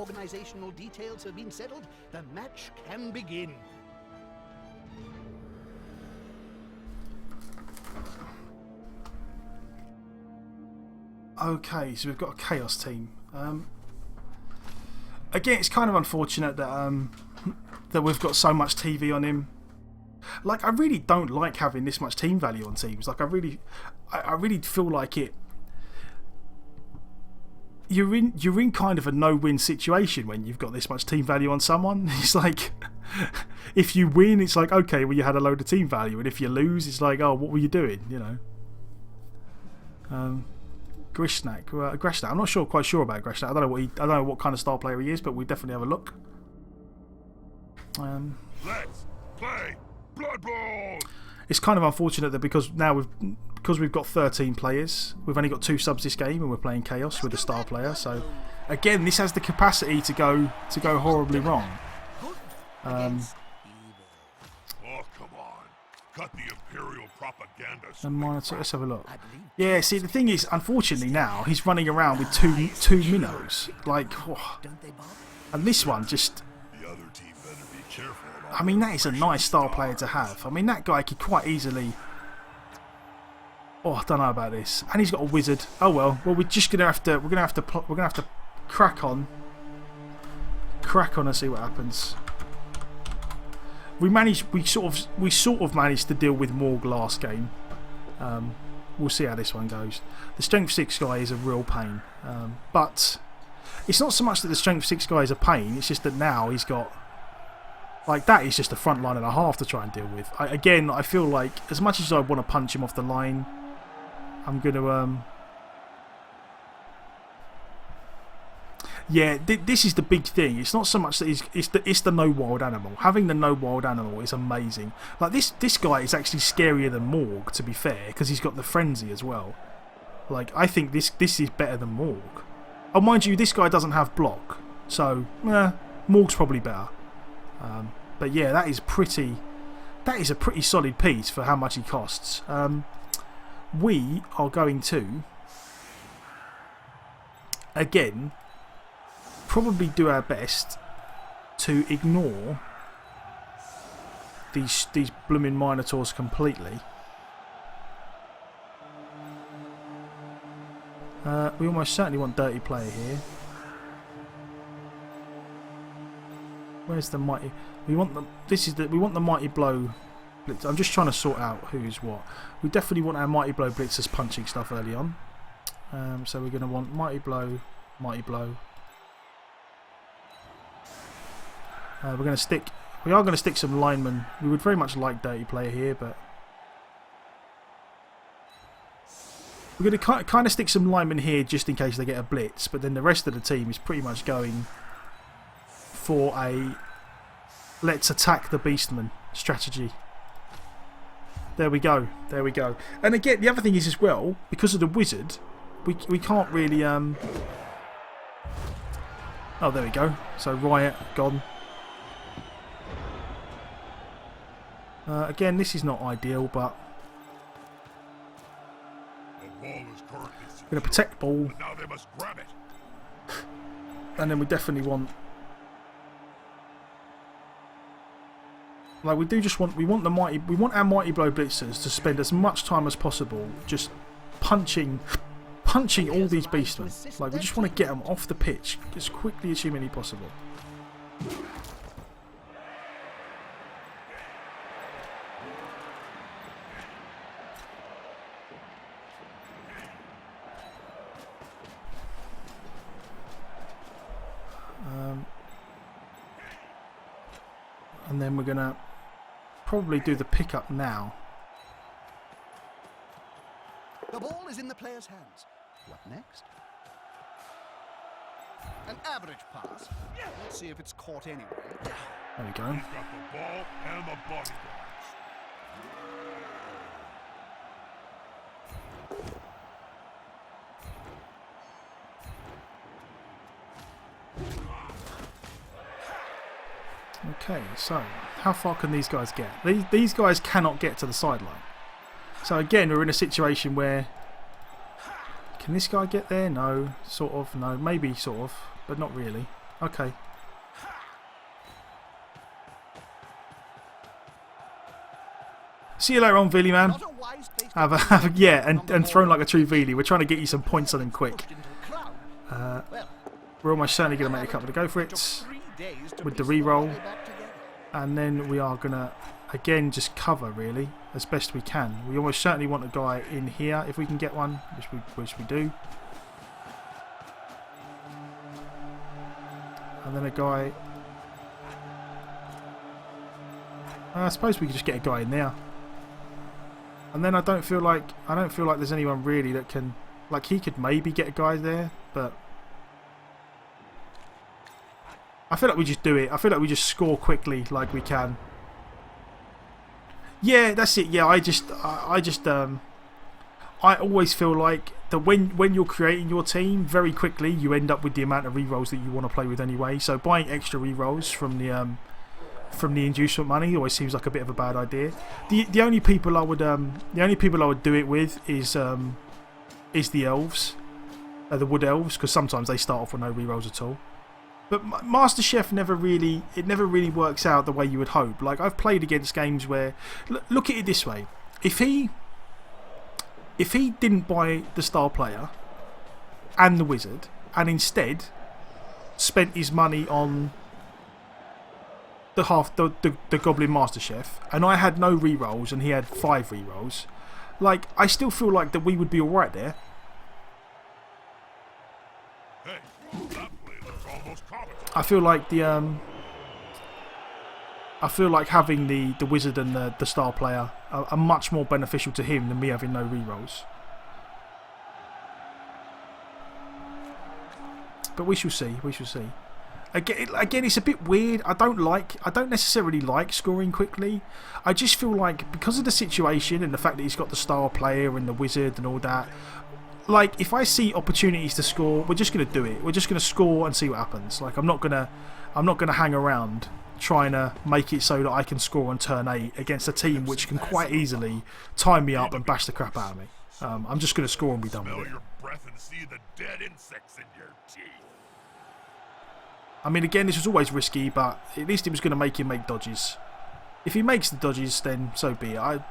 organizational details have been settled, the match can begin. Okay, so we've got a Chaos team. Again, it's kind of unfortunate that that we've got so much TV on him. Like, I really don't like having this much team value on teams. Like, I really feel like it. You're in kind of a no-win situation when you've got this much team value on someone. It's like, if you win, it's like, okay, well, you had a load of team value, and if you lose, it's like, oh, what were you doing? You know. Grishnak. I'm not quite sure about Grishnak. I don't know what kind of style player he is, but we definitely have a look. Let's play Blood Bowl. It's kind of unfortunate that because we've got 13 players, we've only got 2 subs this game, and we're playing Chaos with a star player. So again, this has the capacity to go horribly wrong. Oh, come on. Cut the Imperial propaganda. And monitor, let's have a look. Yeah, see, the thing is, unfortunately now, he's running around with two minnows. Like, oh. And this one just... The other team better be careful. I mean, that is a nice star player to have. I mean, that guy could quite easily... Oh, I don't know about this. And he's got a wizard. Oh well. Well, we're just gonna have to crack on and see what happens. We sort of managed to deal with Morg last game. We'll see how this one goes. The Strength 6 guy is a real pain, but it's not so much that the Strength 6 guy is a pain. It's just that now he's got, like, that is just a front line and a half to try and deal with. Again, I feel like as much as I want to punch him off the line, I'm gonna yeah, this is the big thing. It's not so much that it's the no wild animal. Having the no wild animal is amazing. Like, this guy is actually scarier than Morg, to be fair, because he's got the frenzy as well. Like, I think this is better than Morg. Oh, mind you, this guy doesn't have block, so Morg's probably better. But yeah, that is a pretty solid piece for how much he costs. We are going to again probably do our best to ignore these blooming Minotaurs completely. We almost certainly want dirty player here. Where's the mighty? We want the mighty blow blitz. I'm just trying to sort out who's what. We definitely want our mighty blow blitzers punching stuff early on. So we're going to want mighty blow, mighty blow. We are going to stick some linemen. We would very much like dirty player here, but we're going to kind of stick some linemen here just in case they get a blitz. But then the rest of the team is pretty much going for a let's attack the beastman strategy. There we go. There we go. And again, the other thing is as well, because of the wizard, we can't really oh, there we go. So Riot gone. Again, this is not ideal, but we're going to protect ball. Now they must grab it. And then we definitely want, like, we want our mighty blow blitzers to spend as much time as possible just punching all these beastmen. Like, we just want to get them off the pitch as quickly as humanly possible. And then we're going to probably do the pickup now. The ball is in the player's hands. What next? An average pass. Let's see if it's caught anyway. There we go. He's got the ball and the bodyguards. Okay, so how far can these guys get? These guys cannot get to the sideline. So again, we're in a situation where, can this guy get there? No, sort of. No, maybe sort of, but not really. Okay. See you later on, Vili, man. Not a wise place to Yeah, and thrown like a true Vili. We're trying to get you some points on him quick. pushed into a crowd. Well, We're almost certainly going to make a couple to go for it. 3 days to With the piece the re-roll. body back together. And then we are going to, again, just cover, really, as best we can. We almost certainly want a guy in here, if we can get one, which we do. And then a guy... I suppose we could just get a guy in there. And then I don't feel like there's anyone really that can... Like, he could maybe get a guy there, but... I feel like we just do it. I feel like we just score quickly like we can. Yeah, that's it. Yeah, I always feel like that when you're creating your team, very quickly you end up with the amount of rerolls that you want to play with anyway. So buying extra rerolls from the inducement money always seems like a bit of a bad idea. The only people I would do it with is the elves, the wood elves, because sometimes they start off with no rerolls at all. But MasterChef never really works out the way you would hope. Like, I've played against games where, look at it this way: if he didn't buy the star player and the wizard, and instead spent his money on the Goblin MasterChef, and I had no rerolls and he had 5 rerolls, like, I still feel like that we would be alright there. Hey, that play looks almost comical. I feel like having the wizard and the star player are much more beneficial to him than me having no rerolls. But we shall see. We shall see. Again, it's a bit weird. I don't necessarily like scoring quickly. I just feel like, because of the situation and the fact that he's got the star player and the wizard and all that, like, if I see opportunities to score, we're just going to do it. We're just going to score and see what happens. Like, I'm not going to hang around trying to make it so that I can score on turn 8 against a team which can quite easily tie me up and bash the crap out of me. I'm just going to score and be done with Smell it. your breath and see the dead insects in your teeth. I mean, again, this was always risky, but at least it was going to make him make dodges. If he makes the dodges, then so be it.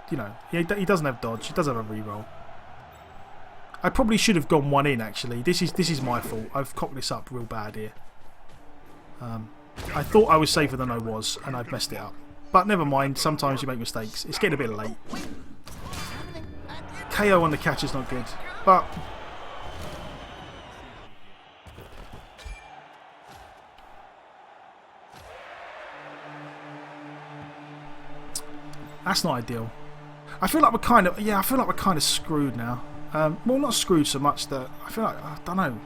He doesn't have dodge. He does have a reroll. I probably should have gone one in, actually. This is my fault. I've cocked this up real bad here. I thought I was safer than I was, and I've messed it up. But never mind, sometimes you make mistakes. It's getting a bit late. KO on the catch is not good, but... That's not ideal. I feel like we're kind of screwed now. Well, not screwed so much that I feel like, I don't know.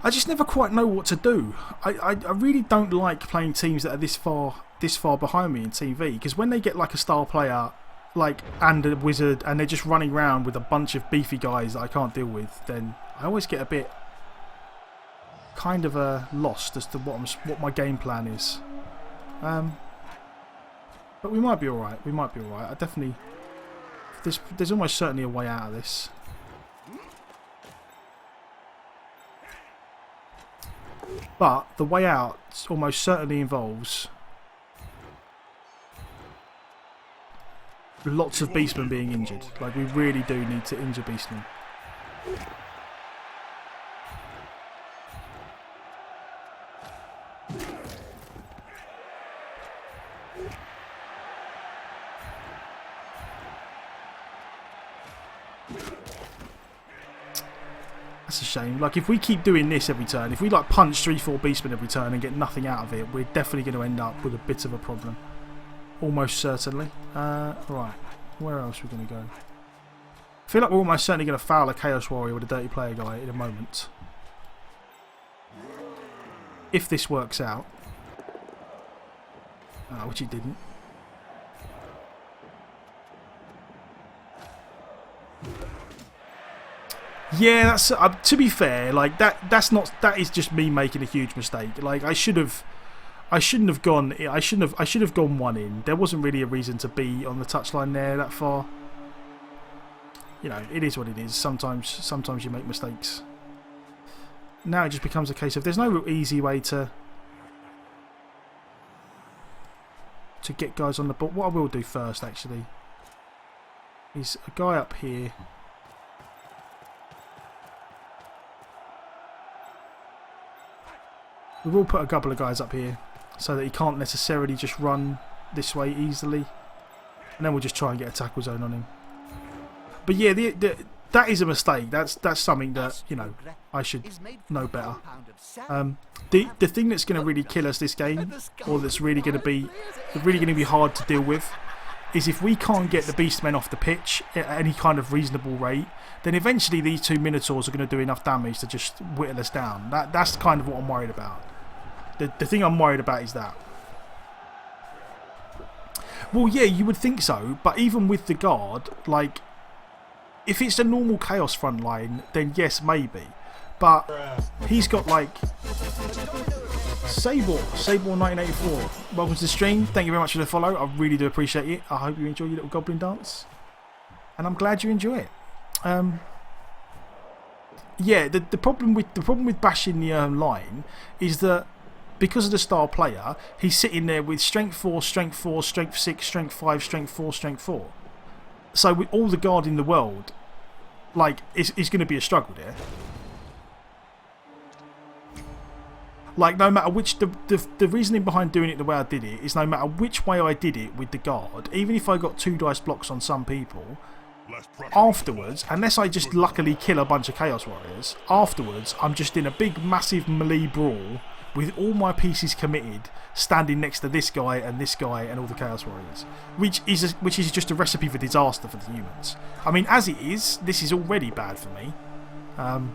I just never quite know what to do. I really don't like playing teams that are this far behind me in TV, because when they get like a star player, like, and a wizard, and they're just running around with a bunch of beefy guys that I can't deal with, then I always get a bit kind of lost as to what my game plan is. But we might be alright. We might be alright. I definitely... There's almost certainly a way out of this. But the way out almost certainly involves lots of beastmen being injured. Like, we really do need to injure beastmen. That's a shame. Like, if we keep doing this every turn, if we like punch 3-4 beastmen every turn and get nothing out of it, we're definitely going to end up with a bit of a problem. Almost certainly. Right, where else are we going to go? I feel like we're almost certainly going to foul a Chaos Warrior with a Dirty Player guy in a moment. If this works out. Which it didn't. Yeah, that's to be fair. Like, that is just me making a huge mistake. Like, I shouldn't have gone one in. There wasn't really a reason to be on the touchline there that far. You know, it is what it is. Sometimes you make mistakes. now it just becomes a case of there's no real easy way to get guys on the ball. What I will do first, actually, is a guy up here. We will put a couple of guys up here so that he can't necessarily just run this way easily. And then we'll just try and get a tackle zone on him. But yeah, that is a mistake. That's something that, you know, I should know better. The thing that's going to really kill us this game, or that's really going to be hard to deal with, is if we can't get the Beastmen off the pitch at any kind of reasonable rate, then eventually these two Minotaurs are going to do enough damage to just whittle us down. That's kind of what I'm worried about. The thing I'm worried about is that. Well, yeah, you would think so, but even with the guard, like, if it's a normal Chaos front line, then yes, maybe. But he's got, like, Sabor 1984. Welcome to the stream. Thank you very much for the follow. I really do appreciate it. I hope you enjoy your little goblin dance. And I'm glad you enjoy it. Yeah, the problem with bashing the line is that because of the star player, he's sitting there with strength 4, strength 4, strength 6, strength 5, strength 4, strength 4. So with all the guard in the world, like, it's going to be a struggle there. Like, no matter which, the reasoning behind doing it the way I did it is no matter which way I did it with the guard, even if I got 2 dice blocks on some people, afterwards, unless I just luckily kill a bunch of Chaos Warriors, afterwards I'm just in a big massive melee brawl with all my pieces committed, standing next to this guy and all the Chaos Warriors, which is just a recipe for disaster for the humans. I mean, as it is, this is already bad for me,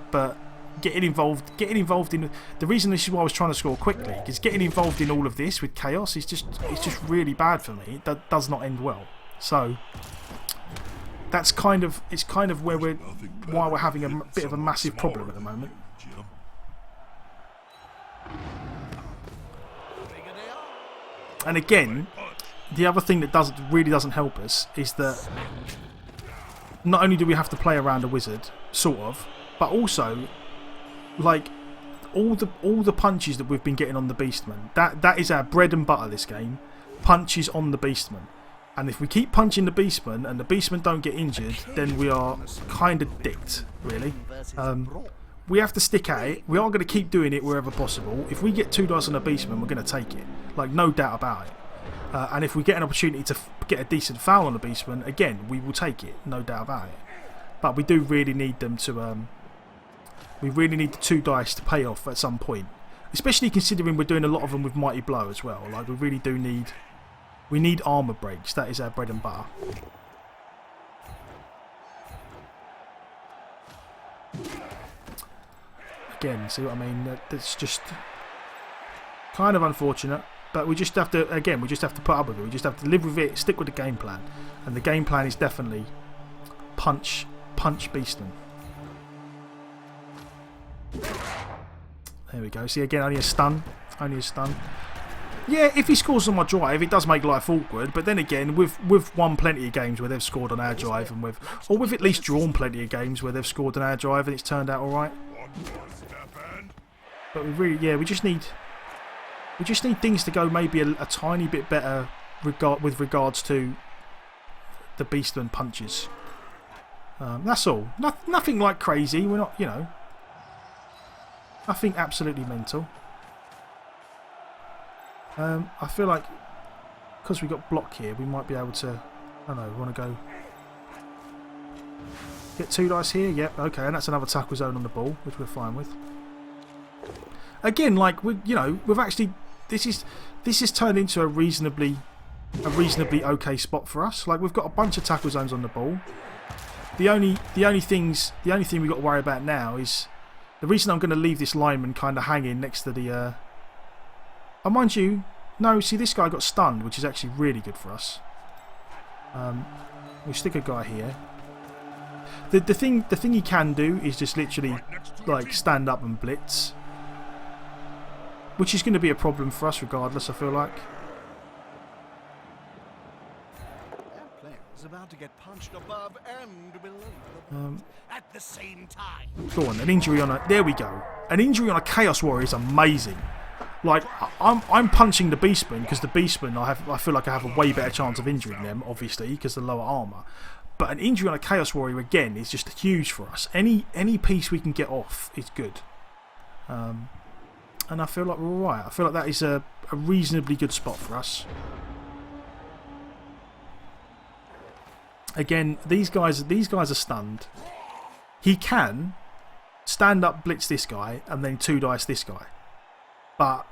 but getting involved in the reason this is why I was trying to score quickly, because getting involved in all of this with Chaos is just really bad for me. That does not end well. So that's kind of why we're having a bit of a massive problem at the moment. And again, the other thing that really doesn't help us is that not only do we have to play around a wizard, sort of, but also, like, all the punches that we've been getting on the Beastmen, that is our bread and butter this game. Punches on the Beastmen. And if we keep punching the Beastmen and the Beastmen don't get injured, then we are kind of dicked, really. We have to stick at it. We are going to keep doing it wherever possible. If we get 2 dice on a Beastman, we're going to take it. Like, no doubt about it. And if we get an opportunity to get a decent foul on a Beastman, again, we will take it. No doubt about it. But we do really need them to... we really need the 2 dice to pay off at some point. Especially considering we're doing a lot of them with Mighty Blow as well. Like, we really do need... We need armour breaks. That is our bread and butter. Again, see what I mean? That's just kind of unfortunate, but we just have to, again, we just have to put up with it. We just have to live with it, stick with the game plan. And the game plan is definitely punch Beastman. There we go. See, again, only a stun. Yeah, if he scores on my drive, it does make life awkward. But then again, we've won plenty of games where they've scored on our drive, and we've at least drawn plenty of games where they've scored on our drive and it's turned out all right. But we just need things to go maybe a tiny bit better with regards to the Beastman punches. That's all. Nothing like crazy. We're not, you know, nothing absolutely mental. I feel like because we got block here, we might be able to. I don't know. We want to go get 2 dice here. Yep. Okay, and that's another tackle zone on the ball, which we're fine with. Again, like we've actually this has turned into a reasonably okay spot for us. Like, we've got a bunch of tackle zones on the ball. The only thing we've got to worry about now is the reason I'm going to leave this lineman kind of hanging next to the. Oh, mind you, no. See, this guy got stunned, which is actually really good for us. We stick a guy here. The thing he can do is just literally like stand up and blitz, which is going to be a problem for us regardless, I feel like. That player is about to get punched above and below at the same time. Go on, an injury on a... There we go. an injury on a Chaos Warrior is amazing. Like, I'm punching the Beastmen because the Beastmen, I feel like I have a way better chance of injuring them, obviously, because of the lower armour. But an injury on a Chaos Warrior, again, is just huge for us. Any piece we can get off is good. And I feel like we're alright. I feel like that is a reasonably good spot for us. Again, these guys are stunned. He can stand up, blitz this guy, and then 2-dice this guy. But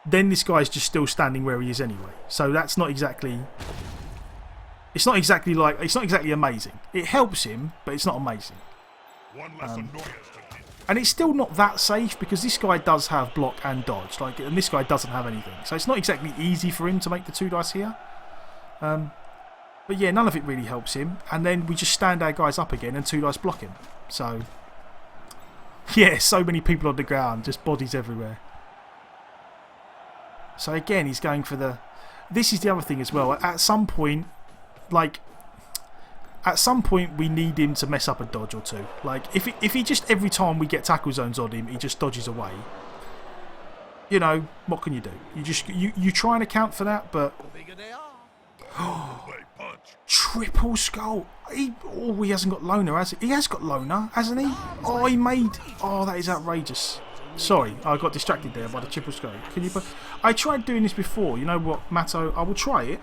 then this guy's just still standing where he is anyway. So that's not exactly... It's not exactly amazing. It helps him, but it's not amazing. One less annoyance to deal. And it's still not that safe because this guy does have block and dodge, and this guy doesn't have anything. So it's not exactly easy for him to make the 2-dice here. But yeah, none of it really helps him. And then we just stand our guys up again and 2-dice block him. So yeah, so many people on the ground, just bodies everywhere. So again, he's going for the... This is the other thing as well. At some point, we need him to mess up a dodge or two. Like, if he just, every time we get tackle zones on him, he just dodges away. You know, what can you do? You try and account for that, but... Triple skull. He hasn't got loner, has he? He has got loner, hasn't he? Oh, he made... Oh, that is outrageous. Sorry, I got distracted there by the triple skull. Can you put... I tried doing this before. You know what, Matto? I will try it.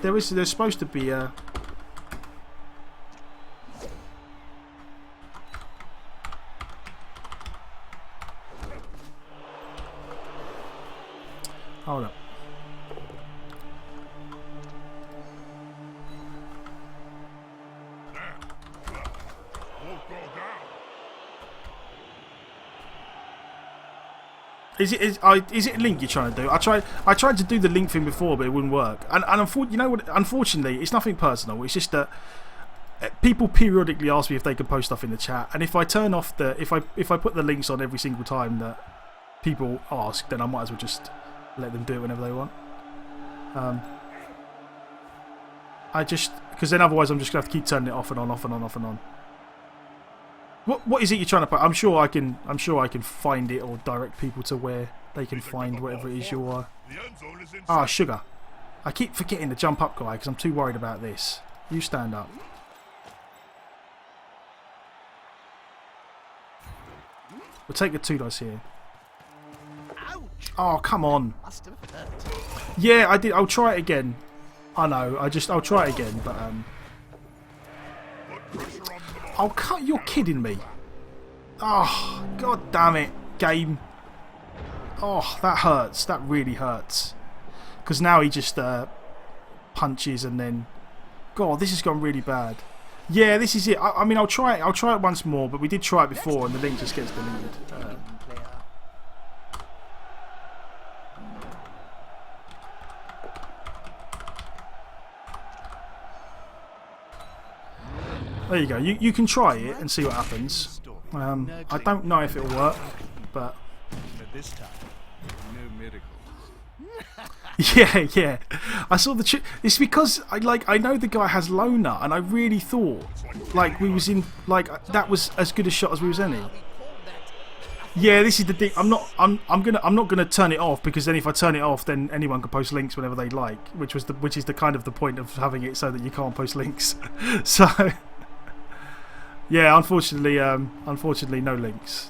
There's supposed to be a... Hold up. Is it Link you're trying to do? I tried to do the Link thing before, but it wouldn't work. And you know what? Unfortunately, it's nothing personal. It's just that people periodically ask me if they can post stuff in the chat, and if I turn off the if I put the links on every single time that people ask, then I might as well just let them do it whenever they want. Because then otherwise I'm just gonna have to keep turning it off and on, off and on, off and on. What is it you're trying to put? I'm sure I can find it or direct people to where they can find whatever it is you're... Ah, sugar. I keep forgetting to jump up guy because I'm too worried about this. You stand up. We'll take the 2-dice here. Oh, come on. Yeah, I did. I'll try it again. I know. I'll try it again, but oh, you're kidding me. Oh, god damn it, game. Oh, that hurts. That really hurts. Because now he just punches and then... God, this has gone really bad. Yeah, this is it. I mean, I'll try it once more, but we did try it before and the link just gets deleted. There you go. You can try it and see what happens. I don't know if it'll work, but this time, no miracles. yeah. I saw the it's because I know the guy has loner, and I really thought we was in that was as good a shot as we was any. Yeah, this is the thing. I'm not gonna turn it off, because then if I turn it off, then anyone can post links whenever they like, which is the kind of the point of having it so that you can't post links. So. Yeah, unfortunately, no links.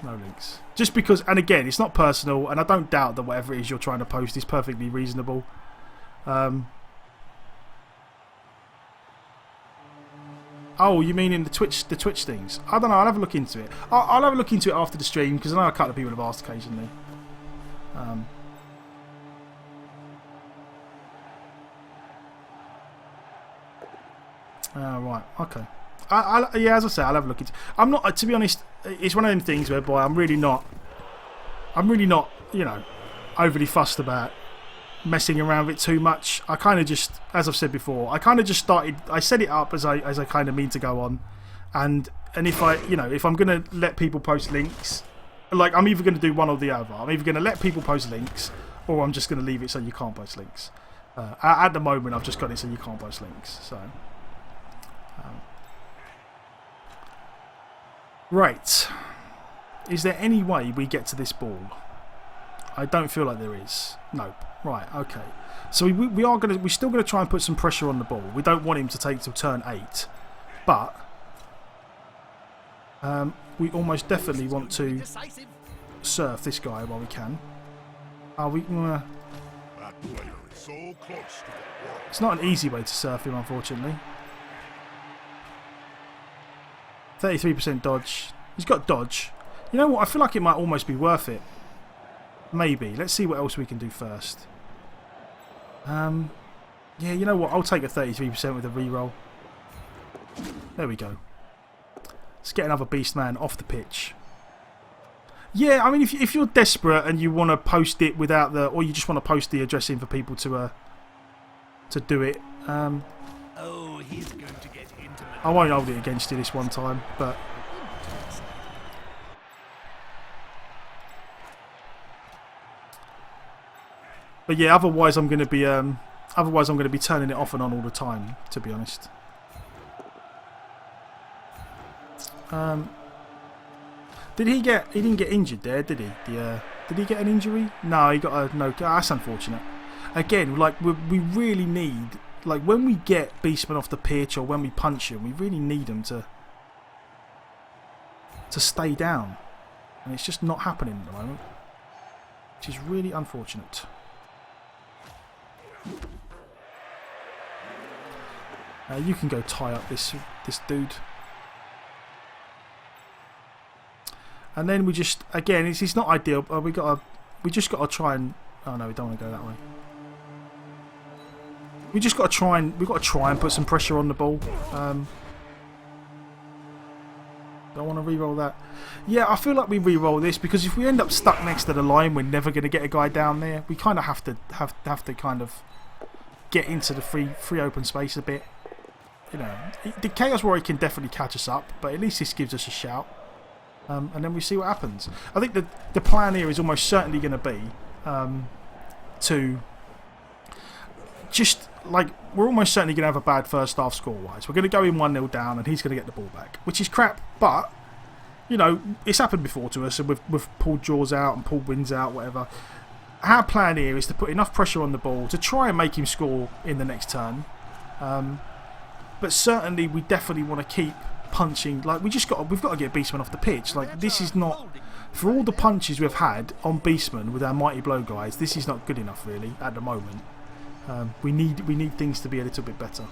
Just because, and again, it's not personal, and I don't doubt that whatever it is you're trying to post is perfectly reasonable. Oh, you mean in the Twitch things? I don't know. I'll have a look into it. I'll have a look into it after the stream, because I know a couple of people have asked occasionally. Right. Okay. Yeah, as I say, I'll have a look into it. I'm not, to be honest, it's one of them things whereby I'm really not, you know, overly fussed about messing around with it too much. I kind of just, as I've said before, I set it up as I kind of mean to go on, and if if I'm going to let people post links, I'm either going to do one or the other. I'm either going to let people post links, or I'm just going to leave it so you can't post links. At the moment, I've just got it so you can't post links. So. Right. Is there any way we get to this ball? I don't feel like there is. Nope. Right, okay. So we're still gonna try and put some pressure on the ball. We don't want him to take till turn 8. But we almost definitely want to Decisive. surf this guy while we can. Are we? That player is so close to the world. It's not an easy way to surf him, unfortunately. 33% dodge. He's got dodge. You know what? I feel like it might almost be worth it. Maybe. Let's see what else we can do first. Yeah, you know what? I'll take a 33% with a reroll. There we go. Let's get another beast man off the pitch. Yeah, I mean, if you're desperate and you want to post it without the, or you just want to post the address in for people to do it. Oh, he's going to get intimate. I won't hold it against you this one time, but. But yeah, otherwise I'm going to be turning it off and on all the time, to be honest. Did he get? He didn't get injured there, did he? Did he get an injury? No, he got a no. That's unfortunate. Again, like we really need, like when we get Beastmen off the pitch or when we punch him, we really need them to stay down, and it's just not happening at the moment, which is really unfortunate. You can go tie up this dude. And then we just, again, it's not ideal. We just got to try and. Oh no, we don't want to go that way. We just got to try and put some pressure on the ball. Don't want to re-roll that. Yeah, I feel like we re-roll this because if we end up stuck next to the line, we're never going to get a guy down there. We kind of have to kind of get into the free open space a bit. You know, the Chaos Warrior can definitely catch us up, but at least this gives us a shout. And then we see what happens. I think the plan here is almost certainly going to be to just, like, we're almost certainly going to have a bad first half score-wise. We're going to go in 1-0 down and he's going to get the ball back, which is crap, but, you know, it's happened before to us and we've pulled jaws out and pulled wins out, whatever. Our plan here is to put enough pressure on the ball to try and make him score in the next turn. But certainly we definitely want to keep punching. Like we've got to get Beastmen off the pitch. Like this is not, for all the punches we've had on Beastmen with our Mighty Blow guys, this is not good enough really at the moment. We need things to be a little bit better.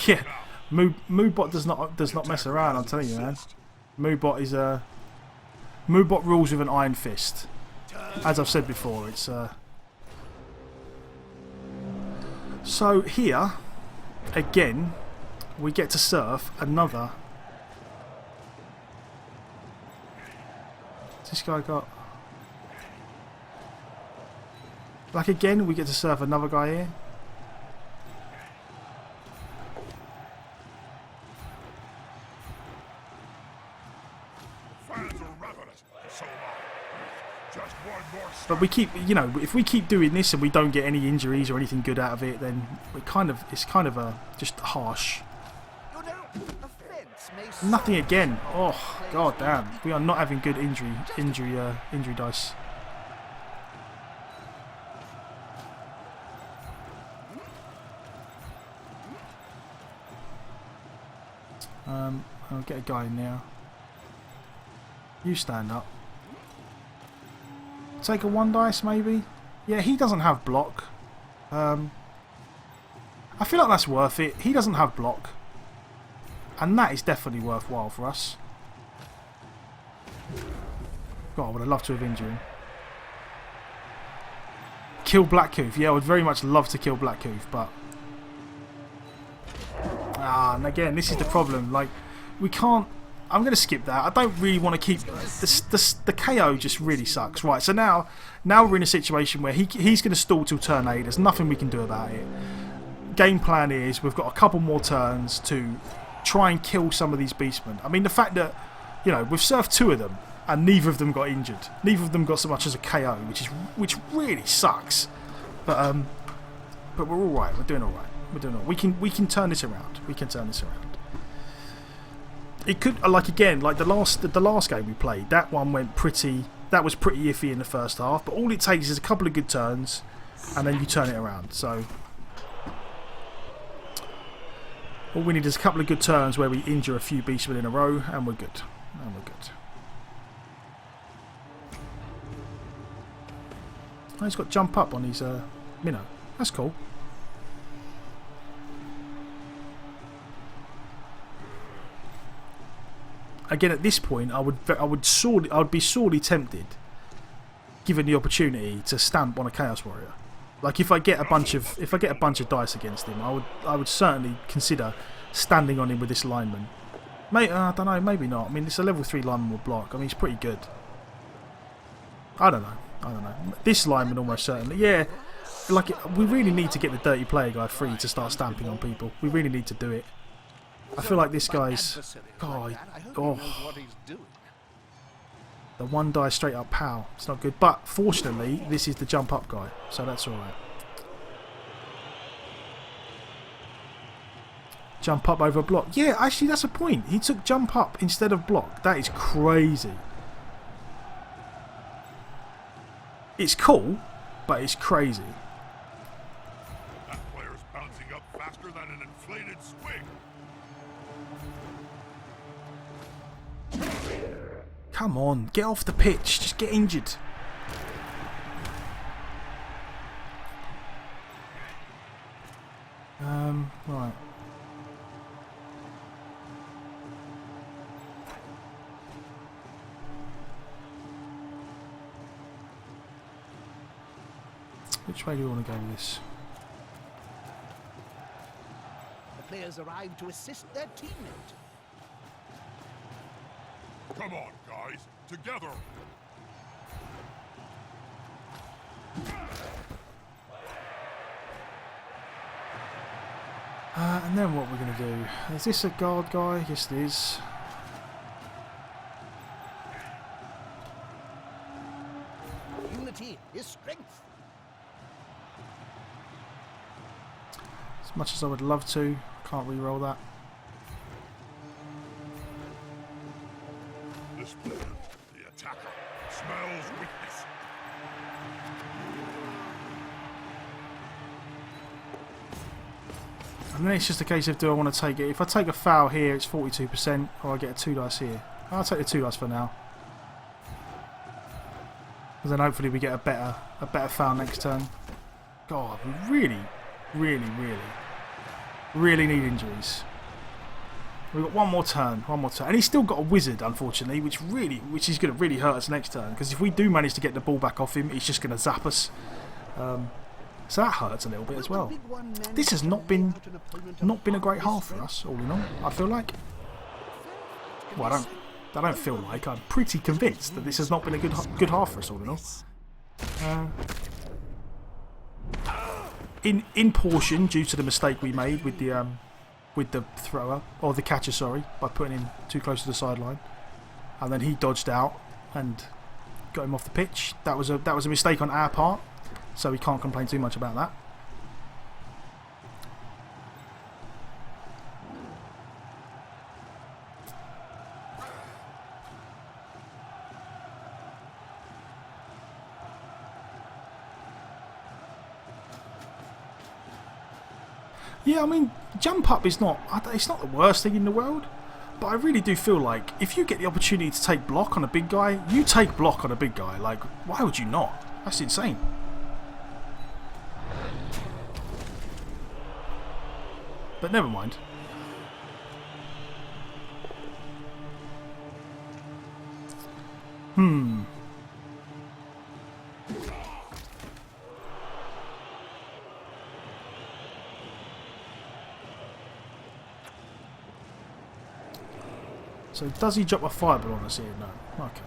Yeah, Moobot does not mess around. I'm telling you, man. Moobot is Moobot rules with an iron fist. As I've said before, it's so here again we get to surf another. What's this guy got? Like again, we get to surf another guy here. But we keep, you know, if we keep doing this and we don't get any injuries or anything good out of it, then it's kind of just harsh. Nothing again. Oh god damn, we are not having good injury dice. I'll get a guy in there. You stand up. Take a 1 dice maybe? Yeah, he doesn't have block. I feel like that's worth it. He doesn't have block. And that is definitely worthwhile for us. God, I would have loved to have injured him. Kill Blackhoof. Yeah, I would very much love to kill Blackhoof, but... and again, this is the problem. Like, we can't... I'm going to skip that. I don't really want to keep... The KO just really sucks. Right, so now we're in a situation where he's going to stall till turn 8. There's nothing we can do about it. Game plan is we've got a couple more turns to try and kill some of these Beastmen. I mean, the fact that, you know, we've surfed 2 of them and neither of them got injured. Neither of them got so much as a KO, which really sucks. But but we're all right. We're doing all right. We're doing all right. We can turn this around. We can turn this around. It could, like again, like the last game we played. That one went pretty. That was pretty iffy in the first half. But all it takes is a couple of good turns, and then you turn it around. So all we need is a couple of good turns where we injure a few beastmen in a row, and we're good. And we're good. Oh, he's got jump up on his minnow. That's cool. Again, at this point, I would be sorely tempted, given the opportunity, to stamp on a Chaos Warrior. Like if I get a bunch of dice against him, I would certainly consider standing on him with this lineman. I don't know, maybe not. I mean, it's a level 3 lineman with block. I mean, he's pretty good. I don't know. This lineman almost certainly. Yeah, like we really need to get the dirty player guy free to start stamping on people. We really need to do it. I feel like this guy's. The one die straight up pow. It's not good. But fortunately, this is the jump up guy, so that's alright. Jump up over block. Yeah, actually, that's a point. He took jump up instead of block. That is crazy. It's cool, but it's crazy. That player's bouncing up faster than an inflated swing. Come on, get off the pitch. Just get injured. Right. Which way do we want to go with this? The players arrive to assist their teammate. Come on, guys, together. And then what we're going to do? Is this a guard guy? Yes, it is. Unity is strength. As much as I would love to, can't re-roll that. This player, the attacker, smells weakness. And then it's just a case of, do I want to take it? If I take a foul here, it's 42%, or I get a 2 dice here. I'll take the 2 dice for now. And then hopefully we get a better foul next turn. God, we really need injuries. We've got one more turn, and he's still got a wizard, unfortunately, which is going to really hurt us next turn. Because if we do manage to get the ball back off him, he's just going to zap us. So that hurts a little bit as well. This has not been a great half for us, all in all. I feel like. Well, I don't feel like. I'm pretty convinced that this has not been a good half for us, all in all. In portion, due to the mistake we made with the thrower, or the catcher, sorry, by putting him too close to the sideline, and then he dodged out and got him off the pitch. That was a mistake on our part, so we can't complain too much about that. Yeah, I mean, jump up is it's not the worst thing in the world, but I really do feel like if you get the opportunity to take block on a big guy, you take block on a big guy. Like, why would you not? That's insane. But never mind. So does he drop a fireball on us here? No. Okay.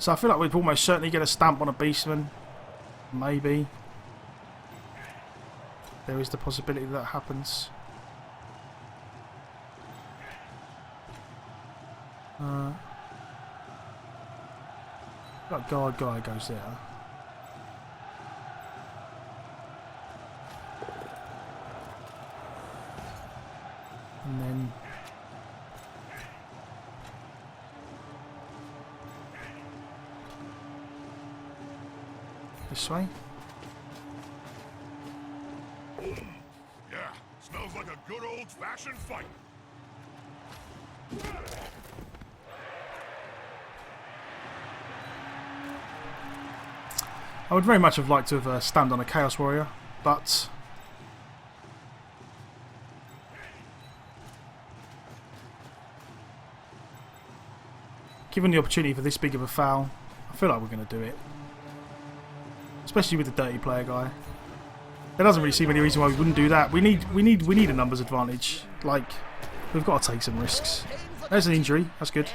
So I feel like we'd almost certainly get a stamp on a beastman. Maybe. There is the possibility that happens. That guard guy goes there. And then this way. Yeah, smells like a good old-fashioned fight. I would very much have liked to have stamped on a Chaos Warrior, but given the opportunity for this big of a foul, I feel like we're going to do it. Especially with the dirty player guy. There doesn't really seem any reason why we wouldn't do that. We need a numbers advantage. Like, we've got to take some risks. There's an injury. That's good.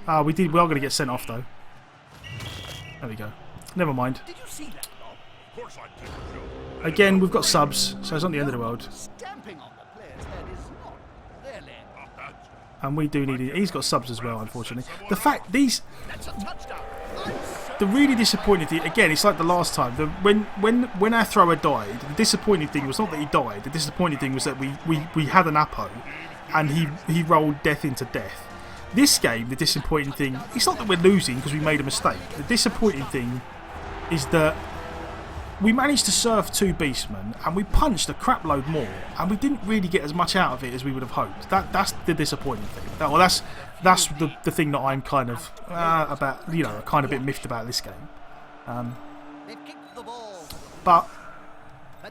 Ah, we are going to get sent off though. There we go. Never mind. Did you see that, Bob? Of course I did, Joe. Again, we've got subs, so it's not the end of the world. Stamping on the player's head is not really. And we do need it. He's got subs as well, unfortunately. The fact these, That's a touchdown. the really disappointing thing, again, it's like the last time. When our thrower died, the disappointing thing was not that he died. The disappointing thing was that we had an Apo, and he rolled death into death. This game, the disappointing thing, it's not that we're losing because we made a mistake. The disappointing thing is that we managed to serve 2 Beastmen and we punched a crap load more and we didn't really get as much out of it as we would have hoped. That's the disappointing thing. That's the thing that I'm kind of about, you know, kind of a bit miffed about this game. They've kicked the ball, But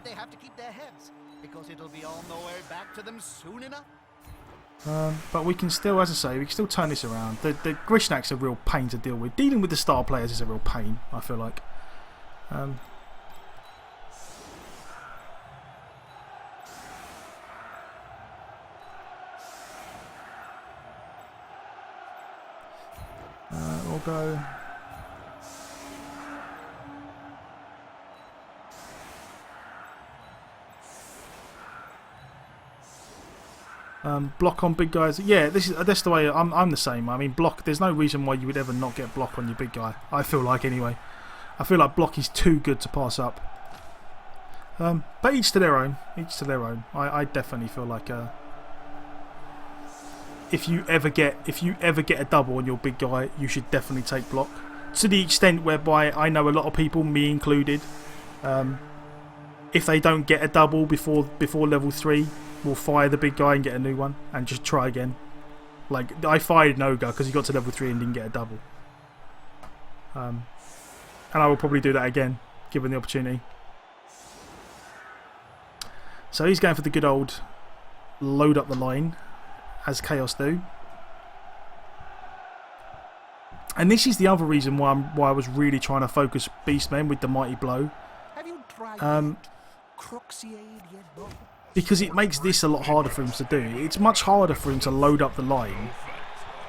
they have to keep their heads because it'll be on the way back to them soon enough. but we can still, as I say, we can still turn this around. The Grishnak's a real pain to deal with. Dealing with the star players is a real pain, I feel like. We'll go. Block on big guys. Yeah, that's the way. I'm the same. I mean, block. There's no reason why you would ever not get block on your big guy. I feel like anyway. I feel like block is too good to pass up. But each to their own. Each to their own. I definitely feel like if you ever get a double on your big guy, you should definitely take block. To the extent whereby I know a lot of people, me included, if they don't get a double before level 3, will fire the big guy and get a new one and just try again. Like, I fired Noga because he got to level 3 and didn't get a double. And I will probably do that again, given the opportunity. So he's going for the good old load up the line, as Chaos do. And this is the other reason why I was really trying to focus Beastmen with the Mighty Blow. Have you tried Croxiade yet, Bob? Because it makes this a lot harder for him to do. It's much harder for him to load up the line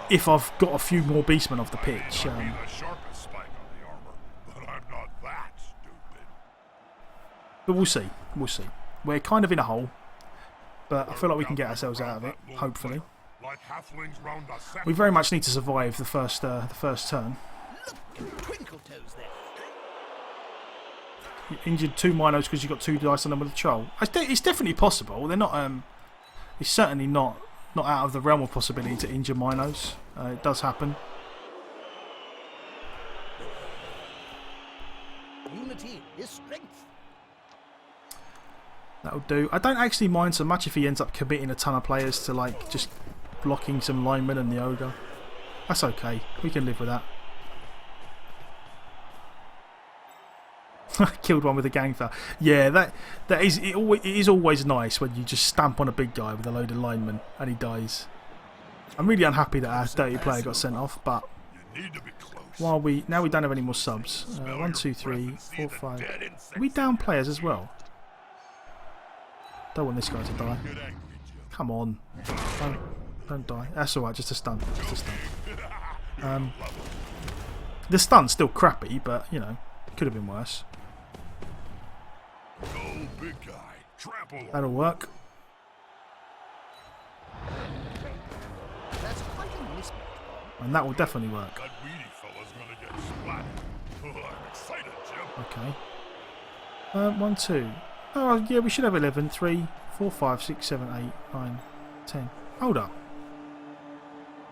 if I've got a few more Beastmen off the pitch. The sharpest spike on the armor, but I'm not that stupid. But we'll see. We'll see. We're kind of in a hole, but I feel like we can get ourselves out of it, hopefully. Like halflings round a sack. We very much need to survive the first turn. Look at Twinkle Toes there. You injured 2 Minos because you got 2 dice on them with a troll. It's definitely possible. They're not. It's certainly not out of the realm of possibility to injure Minos. It does happen. Unity is strength. That'll do. I don't actually mind so much if he ends up committing a ton of players to like just blocking some linemen and the ogre. That's okay. We can live with that. Killed one with a gangster. Yeah, that is it. It is always nice when you just stamp on a big guy with a load of linemen and he dies. I'm really unhappy that our dirty player got sent off, but You need to be close. while we don't have any more subs. 1, 2, 3, 4, 5. Are we down players as well? Don't want this guy to die. Get angry, Jim. Come on. Don't die. That's alright, just a stun. Just a stun. The stun's still crappy, but, you know, could have been worse. Go, big guy. Trample. That'll work. That's quite a mismatch, Bob. And that will definitely work. That weedy fella's gonna get splattered. Oh, I'm excited, Jim. Okay. 1, 2. Oh, yeah, we should have 11. 3, 4, 5, 6, 7, 8, 9, 10. Hold up.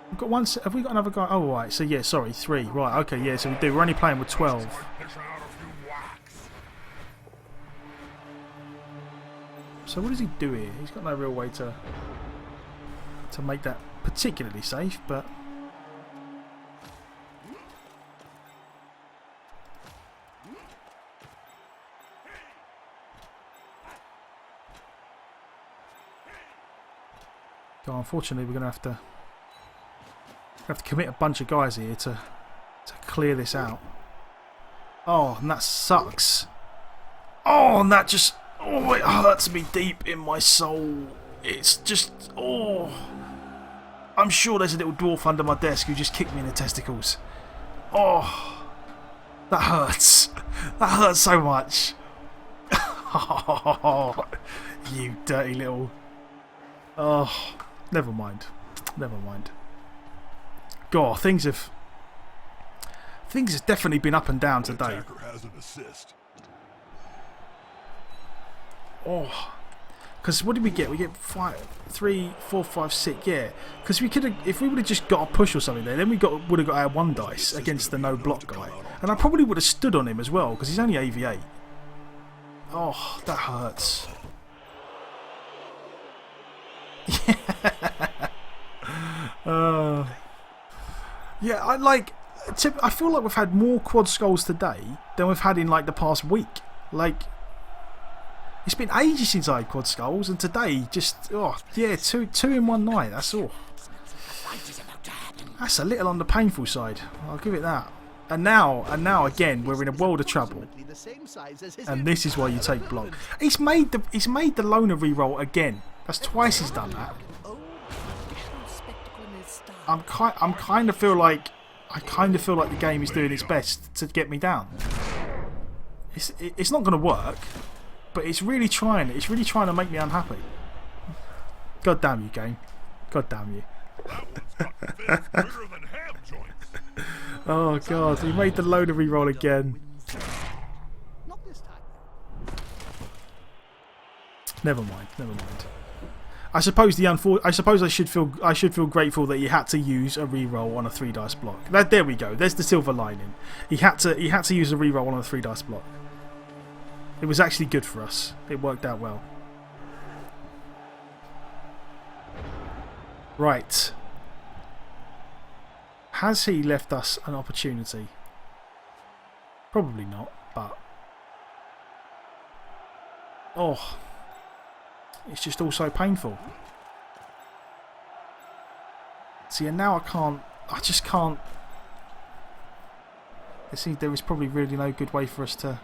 We've got one. Have we got another guy? Oh, right. So, yeah, sorry. 3. Right, okay, yeah, so we do. We're only playing with 12. Start dishing out a few whacks. So, what does he do here? He's got no real way to make that particularly safe, but. So unfortunately, we're going to have to commit a bunch of guys here to clear this out. Oh, and that sucks. Oh, and that just... Oh, it hurts me deep in my soul. It's just... Oh. I'm sure there's a little dwarf under my desk who just kicked me in the testicles. Oh. That hurts. That hurts so much. Oh, you dirty little... Oh, never mind. Never mind. God, things have definitely been up and down The today. attacker has an assist. Oh, because what did we get? We get 3, 4, 5, 6. Yeah, because we could have, if we would have just got a push or something there, then would have got our 1 dice against the no block guy, and I probably would have stood on him as well because he's only AV8. Oh, that hurts. Yeah, I feel like we've had more quad skulls today than we've had in like the past week. Like, it's been ages since I had quad skulls, and today just two in one night. That's all. That's a little on the painful side. I'll give it that. And now again we're in a world of trouble. The same size as his And this is why you take block. He's made the loner reroll again. That's twice he's done that. I kind of feel like the game is doing its best to get me down. It's not going to work, but it's really trying. It's really trying to make me unhappy. God damn you, game. God damn you. That one's got fins bigger than ham joints. Oh god, he made the loner reroll again. Not this time. Never mind. Never mind. I suppose I should feel grateful that he had to use a reroll on a 3 dice block. There we go. There's the silver lining. He had to use a reroll on a 3 dice block. It was actually good for us. It worked out well. Right. Has he left us an opportunity? Probably not, but oh. It's just all so painful. See, and now I just can't. It seems there is probably really no good way for us to.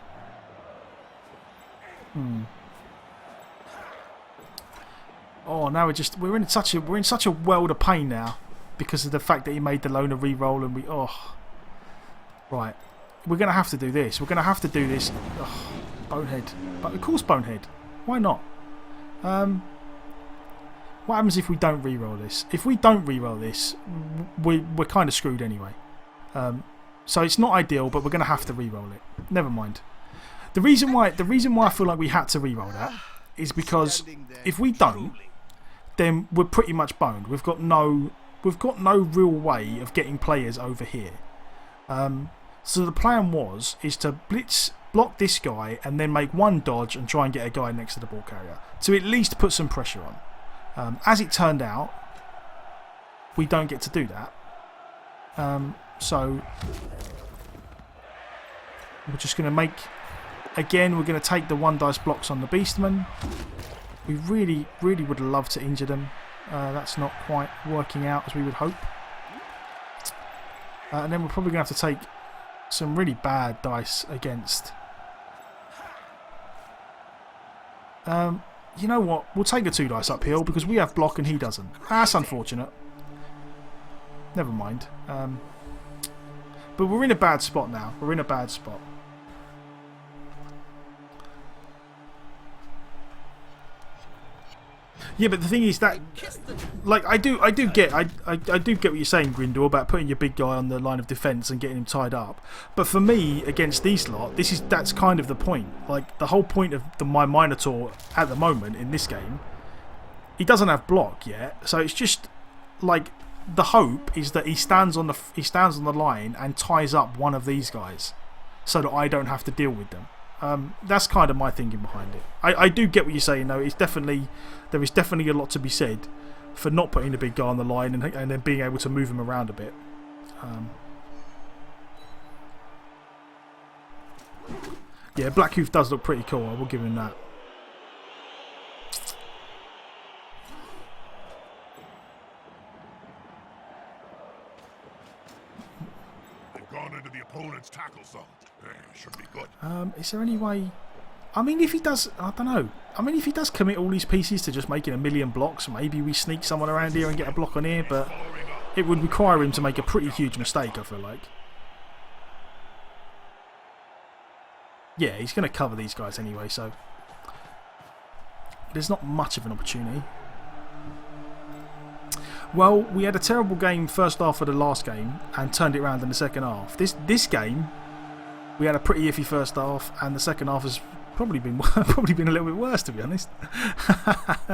Oh, now we're in such a world of pain now because of the fact that he made the loner reroll and right. We're gonna have to do this. We're gonna have to do this. Oh, bonehead, but of course bonehead. Why not? What happens if we don't reroll this? If we don't reroll this, we're kind of screwed anyway. So it's not ideal, but we're going to have to reroll it. Never mind. The reason why I feel like we had to reroll that is because if we don't, then we're pretty much boned. We've got no real way of getting players over here. So the plan is to block this guy and then make 1 dodge and try and get a guy next to the ball carrier to at least put some pressure on. As it turned out, we don't get to do that. So we're just going to make... Again, we're going to take the 1 dice blocks on the Beastmen. We really, really would love to injure them. That's not quite working out as we would hope. And then we're probably going to have to take some really bad dice against... you know what? We'll take the 2 dice uphill because we have block and he doesn't. That's unfortunate. Never mind. But we're in a bad spot now. We're in a bad spot. Yeah, but the thing is that, like, I do get what you're saying, Grindel, about putting your big guy on the line of defence and getting him tied up. But for me, against these lot, that's kind of the point. Like, the whole point of my Minotaur at the moment in this game he doesn't have block yet, so it's just like the hope is that he stands on the line and ties up one of these guys, so that I don't have to deal with them. That's kind of my thinking behind it. I do get what you're saying though. There is definitely a lot to be said for not putting the big guy on the line and then being able to move him around a bit. Yeah, Blackhoof does look pretty cool. I will give him that. They've gone into the opponent's tackle zone. Should be good. Is there any way? I mean, if he does, I don't know. I mean, if he does commit all these pieces to just making a million blocks, maybe we sneak someone around here and get a block on here, but it would require him to make a pretty huge mistake, I feel like. Yeah, he's going to cover these guys anyway, so there's not much of an opportunity. Well, we had a terrible game first half of the last game and turned it around in the second half. This game, we had a pretty iffy first half, and the second half has probably been a little bit worse, to be honest.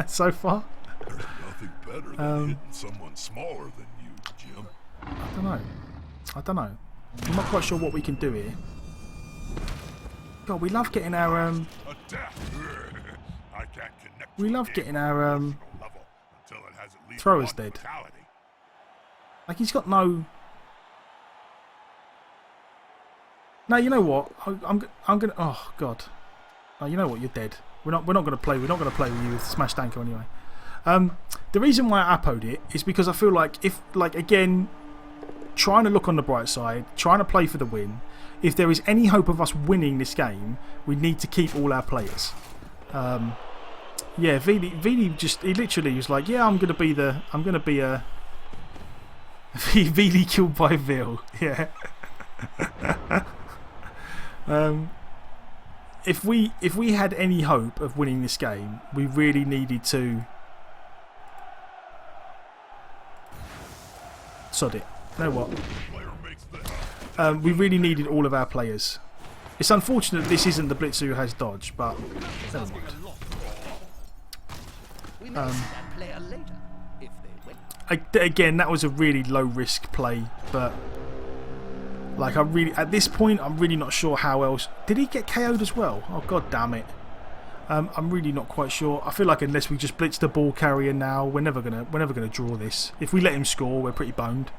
So far. There's nothing better than hitting someone smaller than you, Jim. I don't know. I'm not quite sure what we can do here. God, we love getting our Attack. I can't connect. we love getting our level until it has at least throwers one dead. fatality. Like he's got no. No, you know what? I'm gonna. Oh God. Oh, you know what? You're dead. We're not gonna play. We're not gonna play with you with Smash Danko anyway. The reason why I appoed it is because I feel like again, trying to look on the bright side, trying to play for the win. If there is any hope of us winning this game, we need to keep all our players. Yeah, Vili he literally was like, yeah, I'm gonna be a Vili killed by Vil. Yeah. If we had any hope of winning this game, we really needed to sod it. You know what? We really needed all of our players. It's unfortunate this isn't the Blitzer who has dodge, but never mind. We may see that player later if they win. Again, that was a really low risk play, but like at this point, I'm really not sure how else. Did he get KO'd as well? Oh God damn it! I'm really not quite sure. I feel like unless we just blitz the ball carrier now, we're never gonna draw this. If we let him score, we're pretty boned.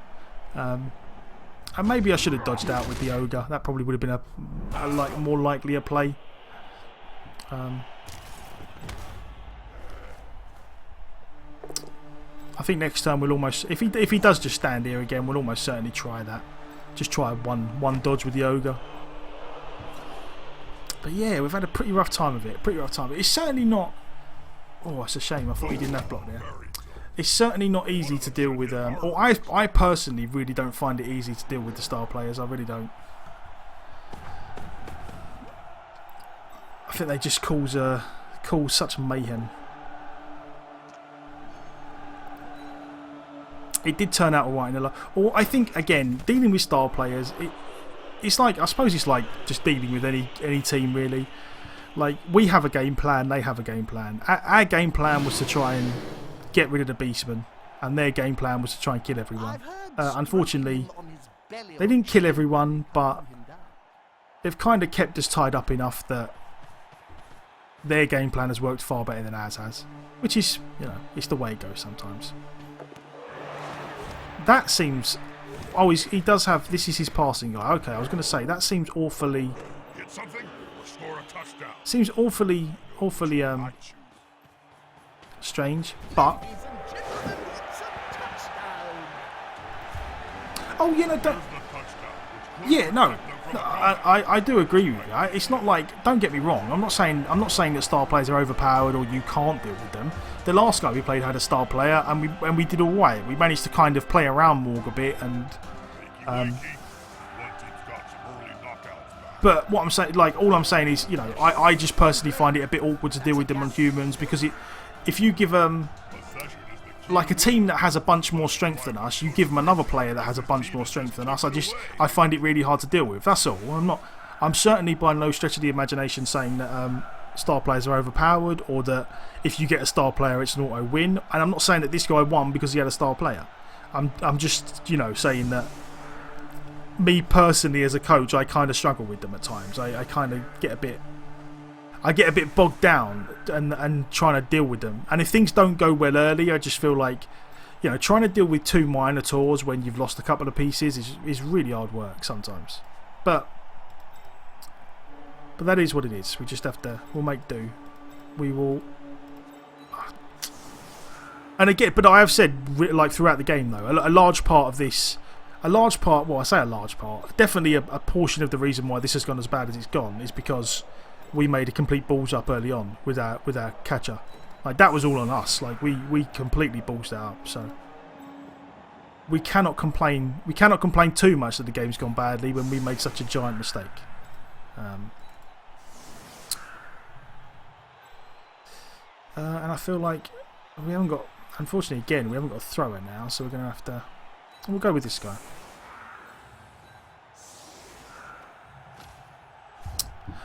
And maybe I should have dodged out with the ogre. That probably would have been a more likely a play. I think next time we'll almost, if he does just stand here again, we'll almost certainly try that. Just try one dodge with the ogre. But yeah, we've had a pretty rough time of it. It's certainly not. Oh, it's a shame. I thought he didn't have block there. It's certainly not easy to deal with. Or I personally really don't find it easy to deal with the star players. I really don't. I think they just cause such mayhem. It did turn out alright in the or I think again dealing with star players, it's like I suppose it's like just dealing with any team really. Like we have a game plan, they have a game plan. Our game plan was to try and get rid of the Beastmen, and their game plan was to try and kill everyone. Unfortunately, they didn't kill everyone, but they've kind of kept us tied up enough that their game plan has worked far better than ours has, which is, you know, it's the way it goes sometimes. That seems. Oh, he does have. This is his passing guy. Okay, I was going to say that seems awfully. Get something or score a touchdown. Seems awfully strange, but. Oh, you know, don't. Yeah, no. I do agree with you. It's not like, don't get me wrong. I'm not saying that star players are overpowered or you can't deal with them. The last guy we played had a star player, and we did all right. We managed to kind of play around Morg a bit, and but what I'm saying, like all I'm saying is, you know, I just personally find it a bit awkward to deal with them on humans because if you give like a team that has a bunch more strength than us, you give them another player that has a bunch more strength than us. I find it really hard to deal with. That's all. I'm certainly by no stretch of the imagination saying that star players are overpowered, or that if you get a star player it's an auto win. And I'm not saying that this guy won because he had a star player. I'm just, you know, saying that me personally as a coach, I kind of struggle with them at times. I kind of get a bit bogged down and trying to deal with them. And if things don't go well early, I just feel like, you know, trying to deal with 2 Minotaurs when you've lost a couple of pieces is really hard work sometimes. But that is what it is. We just have to, we'll make do. We will. And again, but I have said, like throughout the game though, a large part of this, well, I say a large part, definitely a portion of the reason why this has gone as bad as it's gone is because we made a complete balls up early on with our catcher. Like, that was all on us. Like, we completely balls that up. So we cannot complain. We cannot complain too much that the game's gone badly when we made such a giant mistake. And I feel like we haven't got. Unfortunately, again, we haven't got a thrower now, so we're going to have to. We'll go with this guy.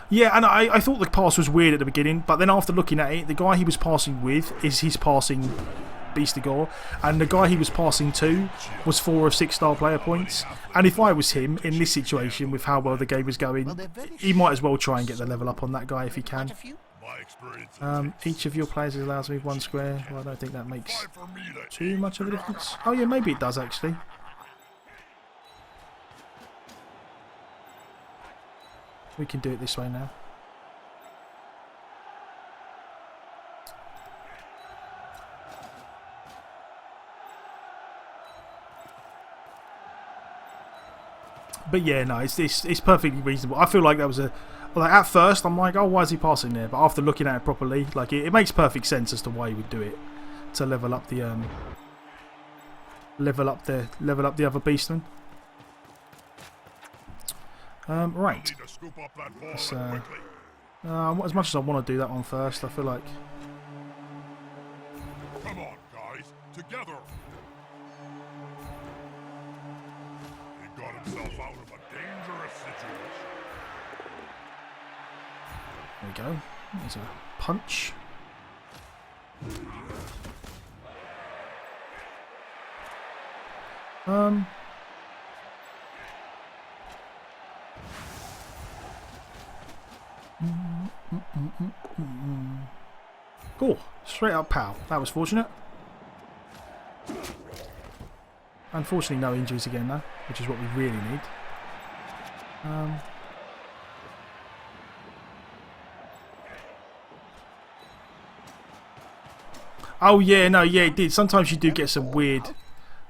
Yeah, and I thought the pass was weird at the beginning, but then after looking at it, the guy he was passing with is his passing Beast of Gore, and the guy he was passing to was 4 of 6 star player points. And if I was him in this situation with how well the game was going, he might as well try and get the level up on that guy if he can. Each of your players allows me 1 square. Well, I don't think that makes too much of a difference. Oh yeah, maybe it does actually. We can do it this way now. But yeah, no, it's perfectly reasonable. I feel like that was a. Like, at first, I'm like, oh, why is he passing there? But after looking at it properly, like, it makes perfect sense as to why he would do it, to level up the level up the other beastmen. Right. As much as I want to do that one first, I feel like. Come on, guys, together. He got himself out of a dangerous situation. There we go. There's a punch. Oh, straight up pow. That was fortunate. Unfortunately, no injuries again though, which is what we really need. Oh yeah, no, yeah, it did. Sometimes you do get some weird